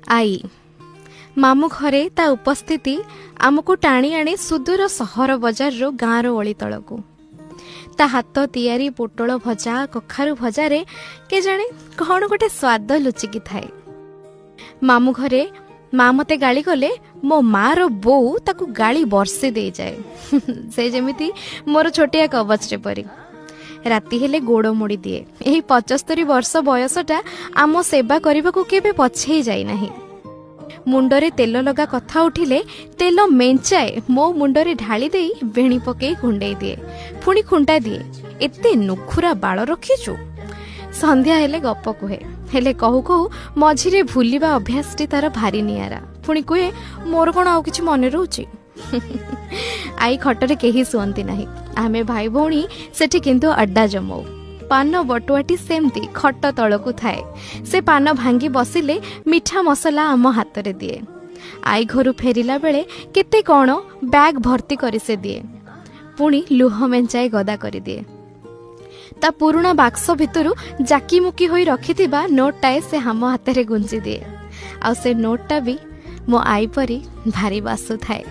आई मामू घरे ता उपस्थिति आमको टाणी आणे सुदूर सहर बजार रो गाँव ओली तलकू ता हाथ तियारी पोटल भजा कखारु भजारे के जाने कौन गोटे स्वाद लुचिकी थाए। मामू घरे माँ मते गाली गले मो माँ रो बो ताकू गाली बरसे दे जाए से जेमिति मोर छोटिया कवच रे परी राति हेले गोड़ मोड़ी दिए। यही 75 वर्ष बयसटा आम सेवा करने को केबे पछे जाई नाही। मुंडरे तेल लगा कथा उठिले तेल मेंचाए मो मुंडरे ढाली दे बेणी पके कुंडे दिए पुणी खुंटा दिए एते नुखुरा बाल रखीचु। संध्या हेले गप कुहे हेले कहू कहू मझिरे भूलिबा अभ्यासटी तार भारी नियारा पुणी कुहे मोर कौन आउ किछि मने रहउची। आई खटरे केही सुअंती नाही आमे भाई भौणी सेठी किंतु अड्डा जमाऊ पान बटुआटी सेमती खट तलकू थाए से पान भांगी बसिले मिठा मसला आम हाथ रे दिए। आई घरु फेरिला बेले केते कौन बैग भर्ती करी से दिए पुणी लुह मेंचाए गदा करी दिए। ता पुरुणा बाक्स भितरु जाकी मुकी होई रखिथिबा नोटटाए से हम हाथ रे गुंजी दिए। आ से नोटटा भी मो आई परी भारी बासु थाए।